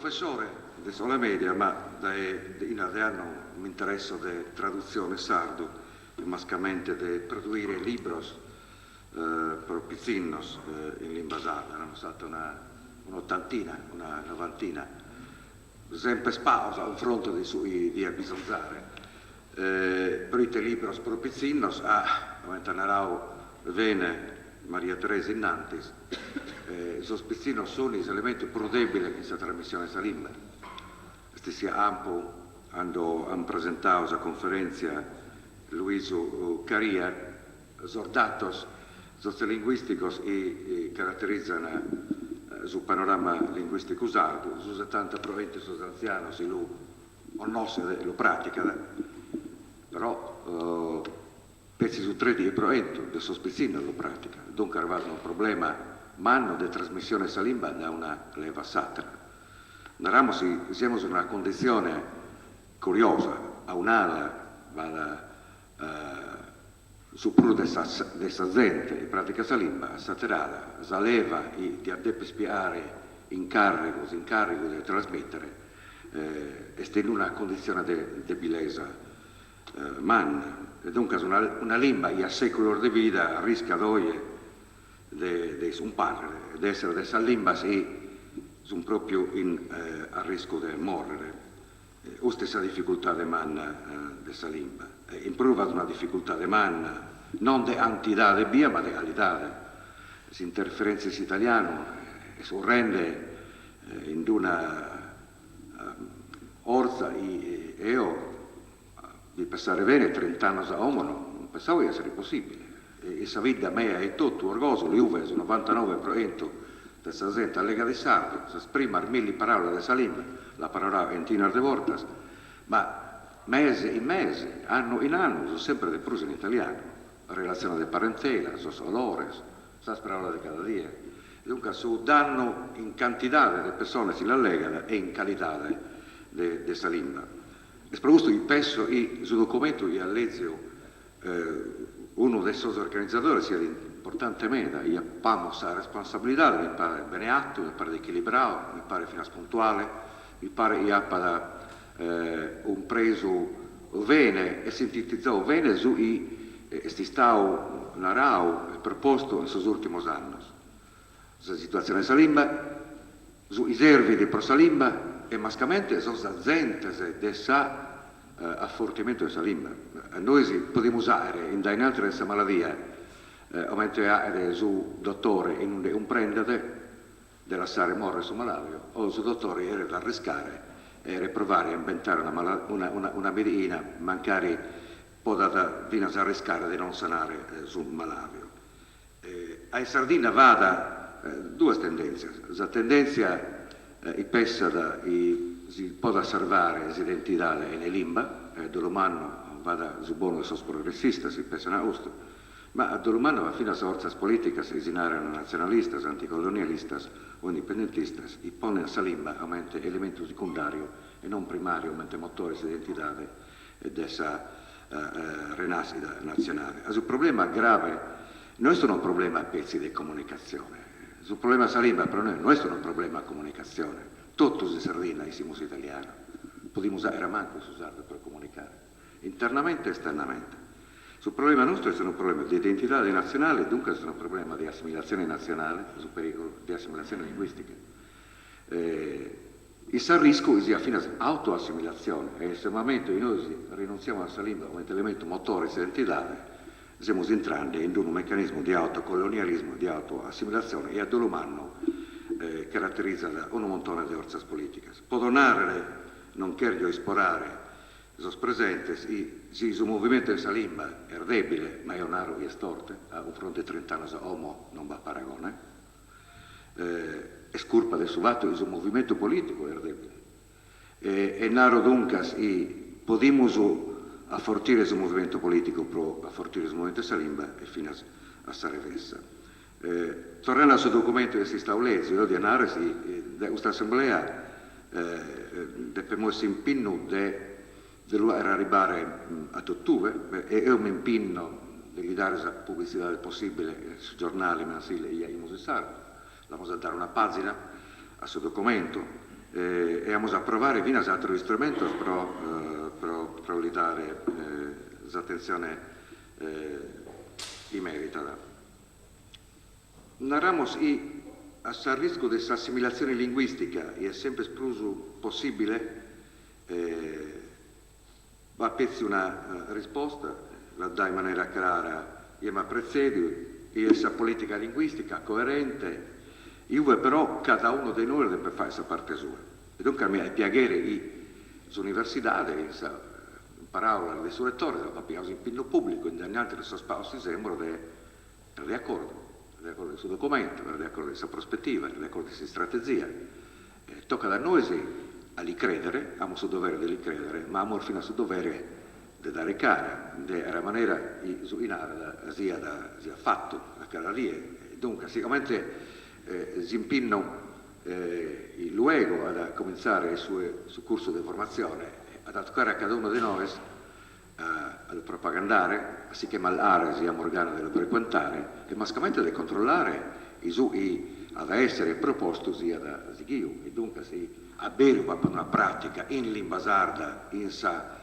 professore de sola media, ma in anno mi interesso de traduzione sardo, e mascamente de produrre libros propizzinnos in lingua sarda. Erano stata un'ottantina, una novantina, sempre spausa a un fronte di abisonzare. Per i libros propizzinnos momento narrau vene Maria Teresa innantis, sospizzino sono gli elementi prudebili in questa trasmissione salimba. Sia ampo, hanno presentato a conferenza Luiso Caria, datos sociolinguisticos e caratterizzano sul panorama linguistico sardo, su 70 proventi sostanziali, si lo conosce e lo pratica, però pezzi su 3 di provento, del sospizzino lo pratica, dunque è arrivato un problema manno di trasmissione salimba da una leva satira. Narramo siamo in una condizione curiosa, a un'ala vada su pru di questa gente, in pratica salimba, satirata, saleva di adeppe spiare incarico di trasmettere, e sta in una condizione di debilezza manna. E dunque una lingua a secolo di vita rischia d'oggi di scomparire, di essere questa lingua sono proprio a rischio di morire. O stessa difficoltà di manna della lingua. In prova di una difficoltà di manna, non di antità via, ma di qualità. Le interferenze in italiano rende in una orza e io di passare bene 30 anni a uomo non pensavo di essere possibile. E sa vita mia è tutto orgoglioso, le uve sono 99% questa gente allega di sardo, si esprime mille parole di salimba, la parola entina de vortas, ma mese in mese, anno in anno, sono sempre de pruse in italiano, relazione di parentela, sono olores, sa parola di cada dia. Dunque, su danno in quantità di persone si allegano e in qualità di salimba. E soprattutto il peso e sul documento io allezio uno dei suoi organizzatori sia importante meta, io pamo questa responsabilità, mi pare bene atto, mi pare equilibrato, mi pare fino a spuntuale, mi pare io appada un preso bene e sintetizzato bene su sti stau narrau e proposto in questi ultimi anni. La situazione salimba, su i servi di prosalimba e mascamente sono gente dessa affortimento di salimba. Noi possiamo usare in altre questa malattia aumentare su dottore in un prendere della lasciare morre su malario o su dottore era da arriscare e provare a inventare una medicina magari può data fino a riscare di non sanare sul malario. A Sardina vada due tendenze. La tendenza i pessa si può osservare l'identità nelle limba, dell'umano vada su buono e sos progressista, si pensa in austo, ma dell'umano va fino a forze politiche si sinarano nazionalistas, anticolonialistas o indipendentistas, e pone a limba aumente elemento secondario e non primario, aumente motore di identità dessa renascita nazionale. Il problema grave non è un problema a pezzi di comunicazione, il problema salimba però non è un problema a comunicazione. Tutti in Sardegna siamo italiani, possiamo usare manco su sardo per comunicare, internamente e esternamente. Il problema nostro è un problema di identità nazionale, dunque è un problema di assimilazione nazionale, su pericolo di assimilazione linguistica. Il rischio sia fino all'autoassimilazione, e nel momento in cui noi rinunziamo alla lingua come elemento motore di identità, stiamo entrando in un meccanismo di autocolonialismo, di autoassimilazione e a dell'umano caratterizza un montone di forze politiche. Podonare, non chiedo esporare, sono presenti, il movimento di Salimba è debole, ma è un aro e storte, a un fronte 30 anni a uomo non va a paragone, è scurpa del suo fatto, il movimento politico è debole. E naro dunque, podemos affortire il movimento politico, pro affortire il movimento di Salimba e fino a stare vessa. Tornando al suo documento che si sta leggendo, di analisi, questa assemblea dobbiamo impegno di arrivare a ottobre e io mi impegno di dare la pubblicità possibile sui giornali mensili e ai musei sardi. Vamos a dare una pagina a suo documento vamos a provare fino a altri strumenti per li dare l'attenzione che merita. Narramos i a rischio di assimilazione linguistica e è sempre esploso possibile va a pezzi una risposta, la dà in maniera chiara e mi apprezzedi, e essa politica linguistica coerente, io però cada uno di noi deve fare la parte sua. E dunque a me è piacere l'università, in parola dei suoi lettori, abbiamo in pinno pubblico, in altri del suo spazio, sembra di accordo del suo documento, di accordo della sua prospettiva, di accordo della sua strategia. Tocca da noi a li credere, abbiamo il suo dovere di li credere, ma abbiamo fino al suo dovere di dare cara, della maniera in arda sia fatto, a cara lì. Dunque, sicuramente si impinno il luogo a cominciare il suo corso di formazione, ad toccare a cada uno di noi ad propagandare, si chiama l'area, si chiama organo da frequentare, e mascamente da controllare ad essere proposto sia da Zighiu, e dunque si avere una pratica in lingua sarda, in sa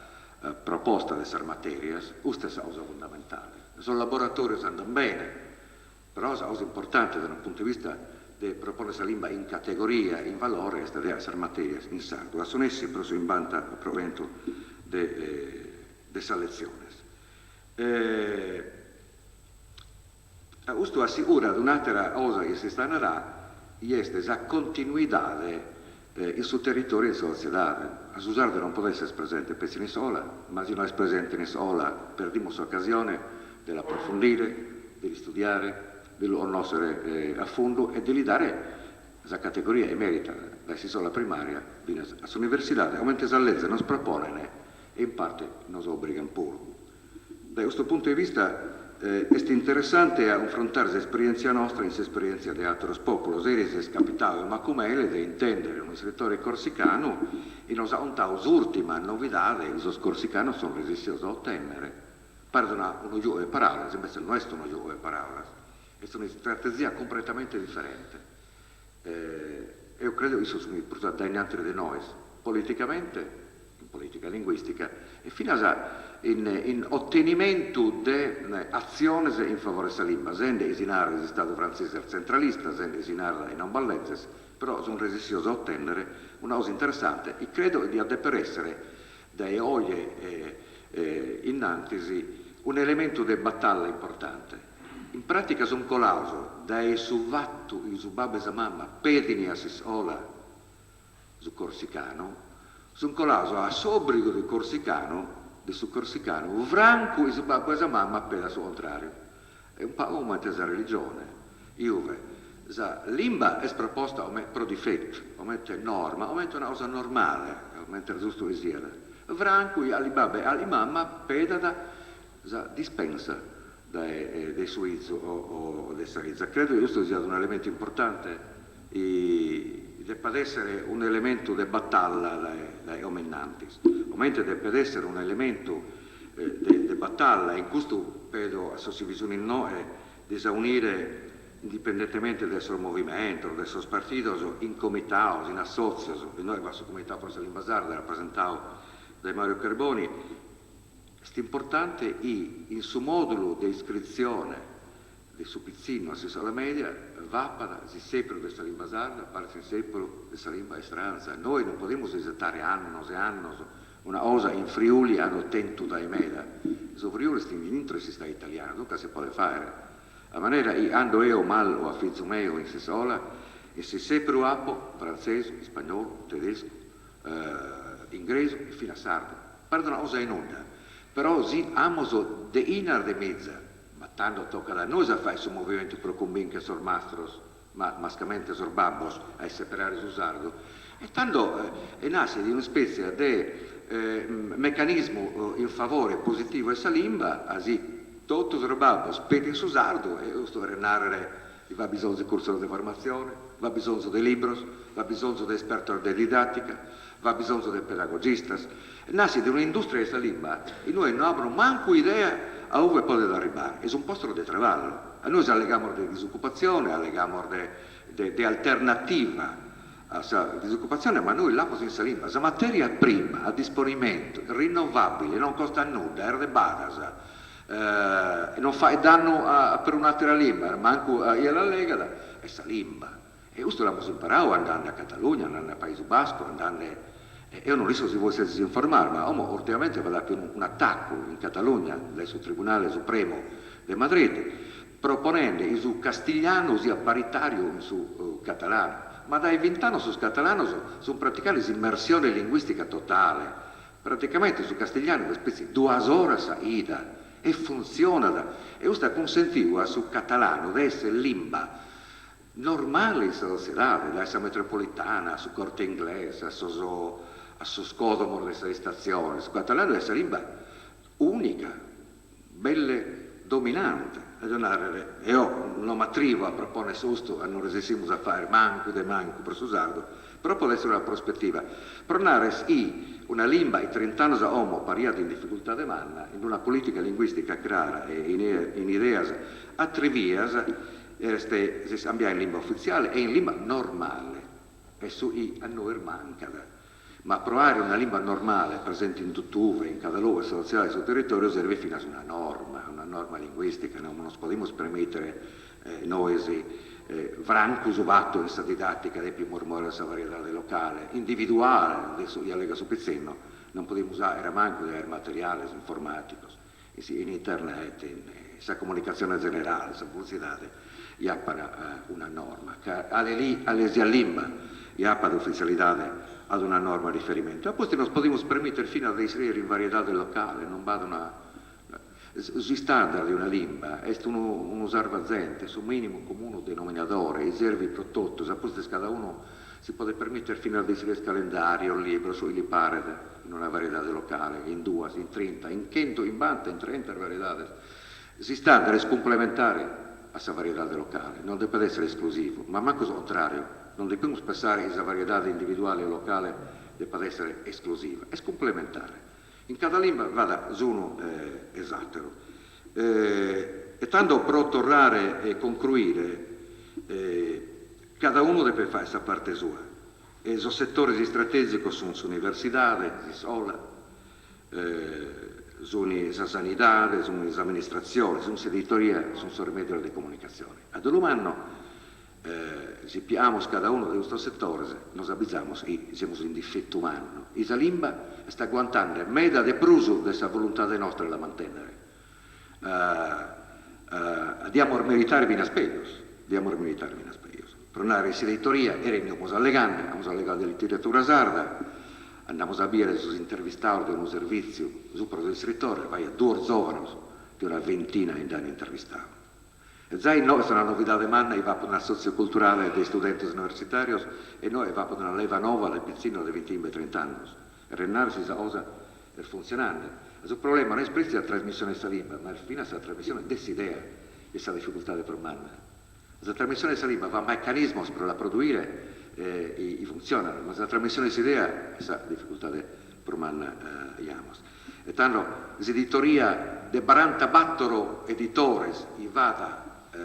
proposta di queste materie, questa è una cosa fondamentale. Sono laboratori che andano bene, però è una cosa importante dal punto di vista di proporre questa lingua in categoria, in valore, queste materie in sardo. La sono essi però in banda a provento di questa lezione. Questo assicura un'altra cosa che si sta narrando, è la continuità in suo territorio e in sua città. A Susardo non può essere presente per in sola, ma se non è presente in sola, perdiamo l'occasione di approfondire, di studiare, di conoscere a fondo e di dare la categoria e merita da sola primaria all'università. Come la legge non si propone e in parte non obbligano pure. Da questo punto di vista è interessante affrontare l'esperienza nostra in l'esperienza di altri popoli, è capitato, ma come è da intendere un settore corsicano e non ha un'ultima novità, i corsicani sono resistiti a ottenere. Parla uno gioco di parole, invece non è uno gioco di parole, è una strategia completamente differente. Io credo che sono portati dagli altri di noi, politicamente, in politica linguistica, e fino in ottenimento di azioni in favore della lingua, sende esinare lo Stato francese centralista, sende esinare i non ballezzes, però sono resistiosi a ottenere una cosa interessante e credo di per essere dai oglie innantisi un elemento di battaglia importante. In pratica sono colaso dai suvattu i su babbe e mamma pedini a sisola su corsicano, sono colaso a sobrigo del corsicano, su corsicano, franco e su babbe e mamma appena sul contrario. È un po' come la religione. La limba è proposta come pro difetto, come norma, come una cosa normale, come è giusto che sia. Franco e alle babbe e alle mamma pedata la dispensa dei suizi o dei sarizza. Credo che questo sia un elemento importante e deve essere un elemento di battaglia dai omenanti. Ovviamente deve essere un elemento di battaglia in questo vedo a suddivisione no è disunire indipendentemente dal suo movimento, dal suo partito, in comitati, in associ, e noi il nostro comitato forse all'Invasarda rappresentato da Mario Carboni. È importante in suo modulo di iscrizione del suo pizzino a Sissola Media va si sempre questa lingua sarda, parla sempre questa lingua estranza. Noi non possiamo esercitare annos e annos una cosa in Friuli hanno tento da emeda. Su Friuli si sta italiano, dunque si può fare. A maniera ando io mal o affizzo meo in Sissola e si sempre apo francese, spagnolo, tedesco, inglese e fino a sardo. Parla una cosa in onda. Però sì, amoso de inar de mezza, ma tanto tocca da noi a fare il movimento pro convin che sor mastros, ma mascamente sor babbos, a separare su sardo, e tanto nasce di una specie di meccanismo in favore positivo e salimba, così tutto sor babbos, peti su sardo, e sto a renare, va bisogno di corso di formazione, va bisogno di libros, va bisogno di esperto di didattica, va bisogno di pedagogistas. Nasce di un'industria di salimba e noi non abbiamo manco idea a dove può arrivare. È un posto di traballo. A noi alleghiamo di disoccupazione, alleghiamo di alternativa a disoccupazione, ma noi là in Salimba, la materia prima a disponimento, rinnovabile, non costa nulla, è rebadasa, non fa danno per un'altra limba, manco a la Lega, è Salimba. E questo l'abbiamo imparato andando a Catalogna, andando a Paese Basco, andando... Io non so se voi siete informati, ma ultimamente va a dare un attacco in Catalogna, sul Tribunale Supremo di Madrid, proponendo su castigliano sia paritario su catalano, ma dai 20 anni su catalano sono praticati immersione linguistica totale, praticamente su castigliano una specie di 2 ore a ida, e funziona, e questo consentiva su catalano di essere limba normale in società, della metropolitana, su corte inglese, a su scodomo delle stazioni, su catalano è una limba unica, belle dominante. E io non mi attrivo a proporre susto, non resistimos a fare manco de manco per usarlo, però può essere una prospettiva. Pronare una limba i 30 anni a uomo pariato in difficoltà de manna, in una politica linguistica clara e in ideas attrivias, ambia in lingua ufficiale e in lingua normale, e a noi manca. Ma provare una lingua normale presente in tutt'uve, in cada luogo sociale sul territorio serve fino a una norma linguistica, non ci possiamo permettere noi vrancus uvato in questa didattica dei più mormori della varietà locale, individuale, adesso io lega su Pizzino, non possiamo usare, era manco di materiali informaticos, in internet, in questa comunicazione generale, questa pubblicità, iappara una norma, che alle limba, iappara ufficialità ad una norma di riferimento. E poi non possiamo permettere fino ad inserire in varietà del locale, non vada una... Sui standard di una limba è un usarvazente, su minimo comune denominatore, i servi prodotti, sapete cada uno si può permettere fino ad inserire il calendario, il libro, su li pare in una varietà del locale, in 2, in 30, in 100, in 20, in 30 varietà. Si standard è complementare a questa varietà del locale, non deve essere esclusivo, ma manco il contrario. Non dobbiamo pensare che questa varietà individuale e locale debba essere esclusiva, è complementare. In cada lingua vada uno esatto. E tanto per tornare e concludere, cada uno deve fare questa parte sua. E i settori strategici sono l'università, la scuola, sono la sanità, sono le amministrazioni, sono l'editoria, sono i mezzi di comunicazione. Ad un anno se piamos cada uno di questi settori, noi abbiamo in difetto umano. La lingua sta aguantando meda de pruso della volontà nostra da mantenere. Diamo a meritare bin aspeios, Per una editoria eravamo allegati di letteratura sarda, andiamo a vedere sui intervistatori di un servizio, su per il scrittore, vai a 2 giovani, di una ventina in anni intervistato. E già in noi è una novità di manna, va per una socioculturale dei studenti universitari e noi va per una leva nuova del pizzino di 20-30 anni. E Renarsi sa cosa è funzionando. Il problema non è espresso la trasmissione di Salimba, ma fino a questa trasmissione desidera questa difficoltà di per manna. La trasmissione di Salimba va meccanismi per la produrre e funziona, ma la trasmissione di idea è questa difficoltà di per manna. E tanto l'editoria de 44 editores i vada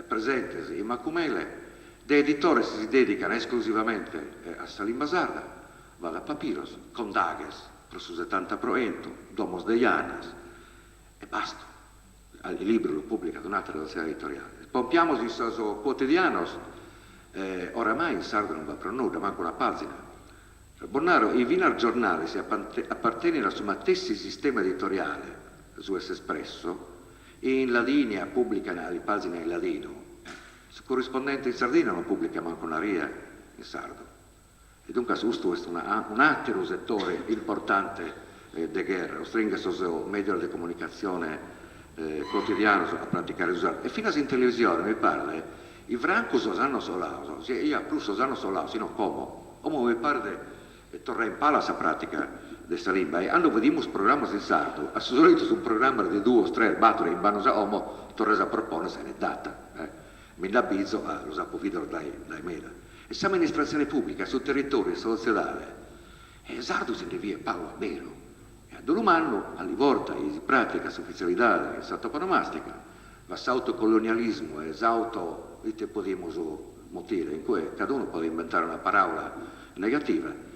presentes in Macumele, de editori si dedicano esclusivamente a Salimba sarda, vada a Papiros, Condagues, per su 70 proento, Domos de Llanas, e basta. Il libro lo pubblica un'altra relazione editoriale. Pompiamo i quotidianos, oramai in sardo non va per nulla, manca una pagina. Bonnaro, i Vinar giornali si appartengono al suo stesso sistema editoriale, su Espresso, in ladini pubblicano le pagine in ladino. Il corrispondente in Sardegna non pubblica manco una ria in sardo. E dunque questo è un altro settore importante di guerra, stringa il medio di comunicazione quotidiano a praticare usare. E fino in televisione mi pare, i francos hanno solato, io più hanno solato, sino come mi pare torna in pala questa pratica di Salimba e hanno vediamo programmi in sardo, a solito su un programma di 2 3 battere in Banos a Omo, torna a proporre se n'è data. Mi l'avviso a lo sapo video dai meda. E se amministrazione pubblica sul territorio sociale, e sardo si devia Paolo vero. E ad un anno, a Livorta, si pratica ufficialità e satoponomastica, ma s'autocolonialismo e s'auto, possiamo motire, in cui cada uno può inventare una parola negativa.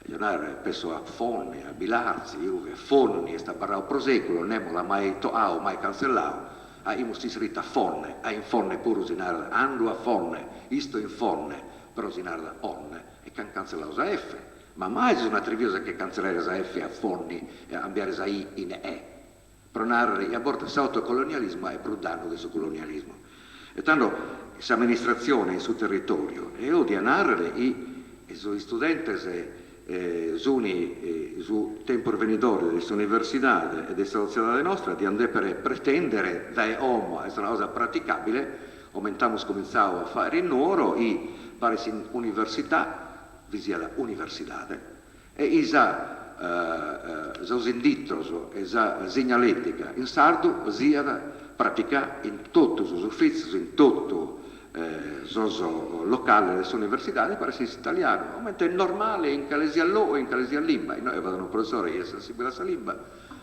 Leonardo penso a Fonni, a Bilarzi, io Fonni è stato parlato prosecolo, non l'ha mai toato, mai cancellato. Io si scritta Fonne, in Fonne pure usinare, ando a Fonne, isto in Fonne, però usinare onne, e can cancellato sa F. Ma mai c'è una triviosa che cancellare sa F a Fonni e cambiare sa I in E. Pronare a bordo il colonialismo è brutale del suo colonialismo. E tanto questa amministrazione sul territorio e odia narrare i suoi studenti su tempo venidore delle università e della società nostra di andare per pretendere da uomo è una cosa praticabile, aumentamos cominciamo a fare in oro e pare in università, vi sia la università, e isa inditto e sa segnaletica in sardo sia da praticare in tutto i uffici, in tutto soso locale delle università, pare sia italiano, mentre è normale in Calesia Lo e in Calesia Limba, e noi vadano professori che sensibili alla Limba,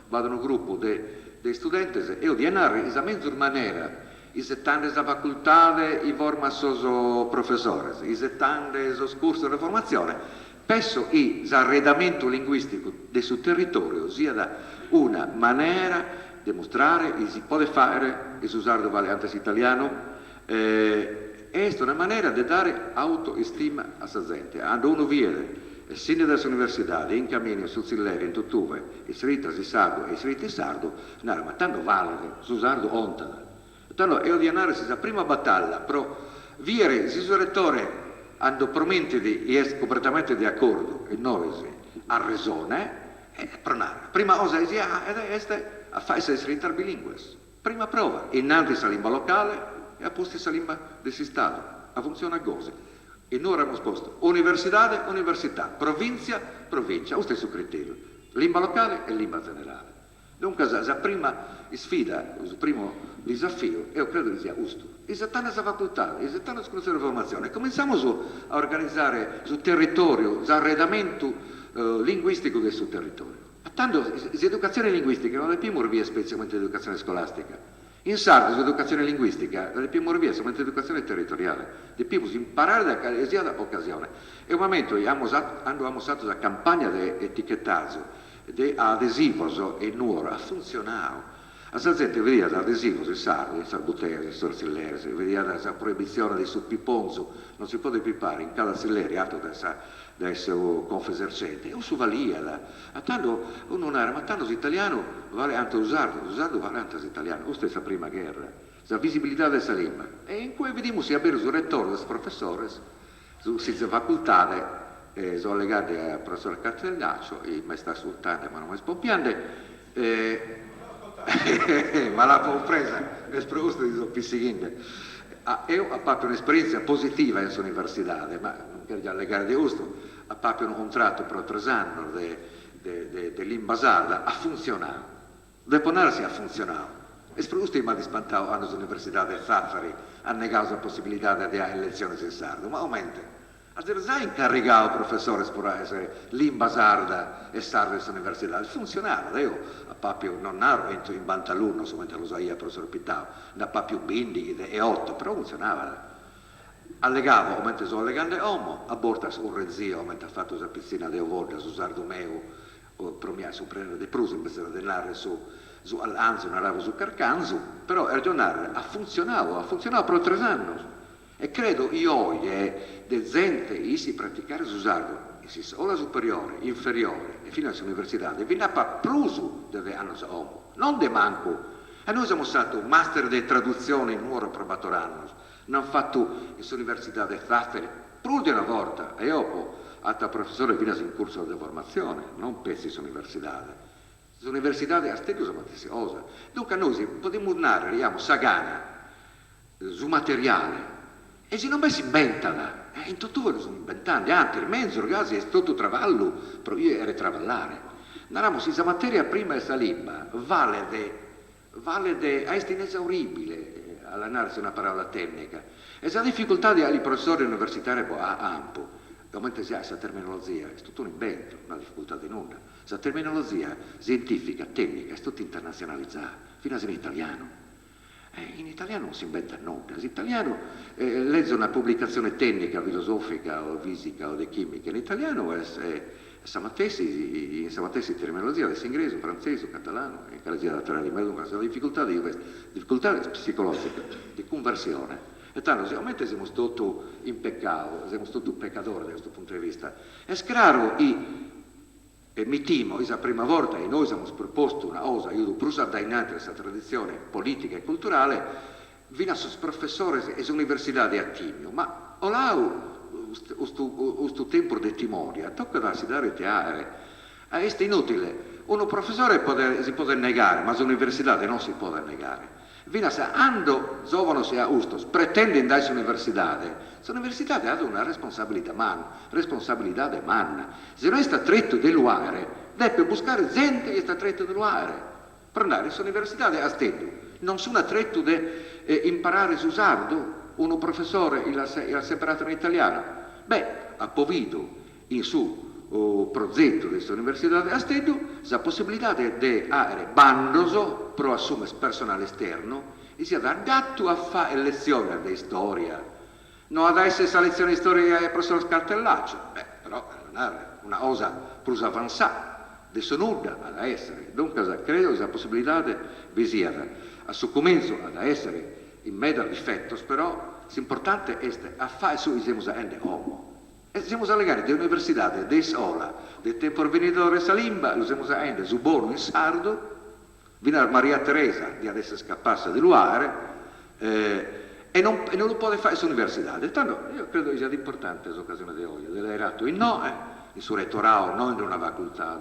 vadano gruppo dei studenti e odianare in mezzo maniera i 70 della facoltà i forma soso professores, i 70 sos corso di formazione, penso che l'arredamento linguistico del suo territorio sia da una maniera di mostrare che si può fare e usare il variante italiano. È una maniera di dare autoestima a sa gente. Quando uno viene e sinne delle università, in cammino, sul Silleri, in Tuttube, e srita si sardo e srita sardo, ma tanto vale, su sardo ontana. Tanto è odianare la prima battaglia, però viere, se il rettore hanno promesso di essere completamente d'accordo e noi a ragione, pronare. Prima cosa è a fare essere interbilingues. Prima prova, innanzi la lingua locale, e a posti la lingua del Stato, a funzione così. E noi abbiamo sposto università, università, provincia, provincia, lo stesso criterio, lingua locale e lingua generale. Dunque la prima sfida, il primo desafio, io credo che sia giusto. I 70 facoltà, i 70 scuole di formazione, cominciamo a organizzare sul territorio l'arredamento linguistico del suo territorio. Tanto l'educazione linguistica non è più morvia specialmente l'educazione scolastica. In sardo l'educazione linguistica è più morvia solamente l'educazione territoriale. Dobbiamo imparare da qualsiasi occasione. E un momento hanno usato la campagna di etichettaggio, di adesivo e nuoro, ha funzionato. A sa gente vedeva l'adesivo, il sardo, il sarbutese, il sorcillere, vedeva la proibizione di suppiponzo, non si può pipare in cada sillere, altro da essere confesercente, e su valia, tanto uno non era, ma tanto l'italiano vale anche usarlo vale anche l'italiano, questa è la prima guerra, la visibilità della lingua, e in cui vediamo si avere su rettore dei professori, su facoltà, sono legati al professor Castellaccio, e mi sta ascoltando ma non mi spompiando, ma l'ha compresa, è sproposto di soppissichinde. Io ho fatto un'esperienza positiva in università, ma non per legare di gusto, ho fatto un contratto per 3 anni dell'Imbasarda, ha funzionato. Dopo narsi ha funzionato. E sproposto mi ha dispantato all'università del Zaffari, ha negato la possibilità di elezioni in sardo, ma aumenta. Ha già incaricato professore per essere l'Imbasarda e sardo dell'università, funzionava. Io a Papio non ero in Bantalunno, solamente lo so io, professor Pittao, da Papio Bindi e 8, però funzionava. Allegavo, mentre sono allegando uomo, a borda un rezzio, mentre ha fatto la piscina di Ovorda, su Sardomeo, o promia su prendere dei prusi, invece di andare su Allanzo, non andavo su Carcanzo, però ragionare ha funzionato per 3 anni. E credo io de gente si praticare su sardo, o la superiore, inferiore e fino all'università, devi andare a plusu dove hanno uomo, non de manco. E noi siamo stati un master di traduzione in nuoro probator anno, non ho fatto l'università di Zaffari, più di una volta, e io altra professore fino in corso di formazione, non pensi all'università. L'università è stessa cosa. Dunque noi potremmo andare, diciamo, sagana, su materiale, e se non si inventano, in tutto lo sono inventando, anche il mezzo, ragazzi, è tutto travallo, però io ero travallare. Andiamo, se la materia prima è salimba, vale è inesauribile, all'anarsi una parola tecnica. E la difficoltà dei professori universitari a ampo, ovviamente si ha questa terminologia, è tutto un invento, una difficoltà di nulla. La terminologia scientifica, tecnica, è tutta internazionalizzata, fino a in italiano. In italiano non si inventa nulla. L'italiano legge una pubblicazione tecnica, filosofica o fisica o di chimica. In italiano è in samatessi terminologia, adesso inglese, francese, catalano, in calasia laterale, ma dunque la difficoltà psicologica di conversione. E tanto, sicuramente siamo tutti in peccato, siamo tutti peccatori da questo punto di vista. È chiaro e mi timo, è la prima volta che noi abbiamo proposto una cosa, io prusa da innanzi questa tradizione politica e culturale, vino a professori e università di Attimio, ma olau, questo tempo di timoria, tocca darsi dare teare, è inutile, uno professore si può negare, ma l'università non si può negare. Vino a se ando giovano sia ustos, pretende in darsi università, l'università ha una responsabilità man, se non sta tretto dell'uare, deve buscare gente che sta tretto dell'uare, per andare all'università a stesso, non sono tretto di imparare su sardo, uno professore il separato in italiano, ha povuto in su progetto di questa università a Stedio la possibilità di avere bandoso per assumere personale esterno e si dà gatto a fare lezioni di storia, non ad essere questa lezione di storia e professore scartellaccio, però è una cosa più avanzata, adesso nulla ad essere, dunque credo che la possibilità vi sia, a suo comienzo ad essere in mezzo a difetti, però l'importante è a fare su siamo a ende uomo. E siamo a legare dell'università, di sola, del tempo venidore Salimba, lo siamo a ende su Bono in sardo, fino a Maria Teresa di adesso scappasse dell'uare, e non lo può fare sull'università. Tanto io credo che sia importante l'occasione di oggi, dell'erato in no, il suo rettorao non in una facoltà,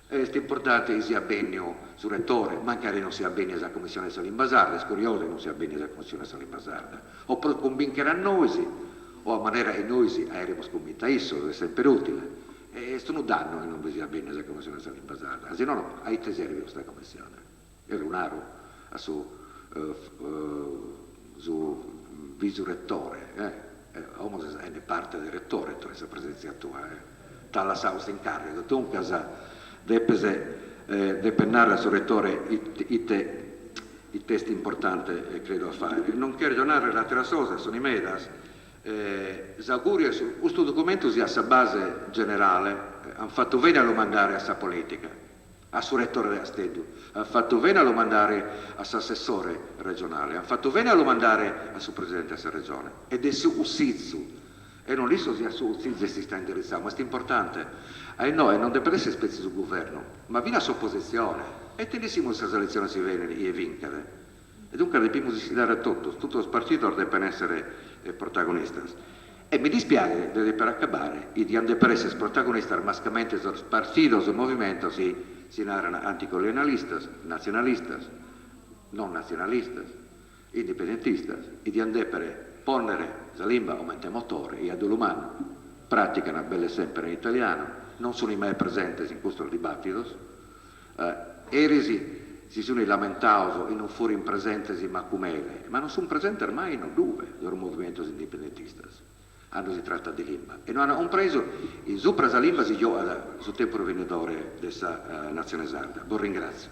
è importante che sia bene sul rettore, magari non sia bene la commissione Salimbasarda, è curioso che non sia bene la commissione Salimbasarda, oppure convincere a noi, o a maniera che noi avremo scommetto è sempre utile. E sono danno che non vi sia bene la commissione Salimbasarda, se no, a te serve questa commissione. Era un aro a suo vice rettore, uomo è parte del rettore, questa presenza tua, talla sausa in carico, tu casa deve narrare sul rettore i testi importanti credo a fare. Non chiedo donare l'altra cosa, sono i medas. L'augurio è questo documento sia a sa base generale, hanno fatto bene a lo mandare a sa politica, a suo rettore di Astedio, hanno fatto bene a lo mandare a suo assessore regionale, hanno fatto bene a lo mandare a suo presidente della regione, ed è su Ussizzu, e non lì sia su Ussizzu si sta indirizzando, ma è importante, no, e non deve essere spezzi sul governo, ma viene a sua opposizione, e tenissimo se la elezione si viene e vincere. E dunque dobbiamo dare a tutti i partiti devono essere protagonisti. E mi dispiace per acabare, i di per essere protagonisti mascamente sui partiti o sul movimento si narrano anticolonialistas, nazionalistas, non nazionalistas, independentistas, e di per ponere la lingua come motore e ad umano praticano belle sempre in italiano, non sono mai presenti in questo dibattito, eresi si sono lamentati e non furono presenti ma come ma non sono presenti ormai in due loro movimenti indipendentisti. Hanno si tratta di lingua e non hanno preso il sopra la lingua si gioca sul tempo venidore della nazione sarda. Vi ringrazio.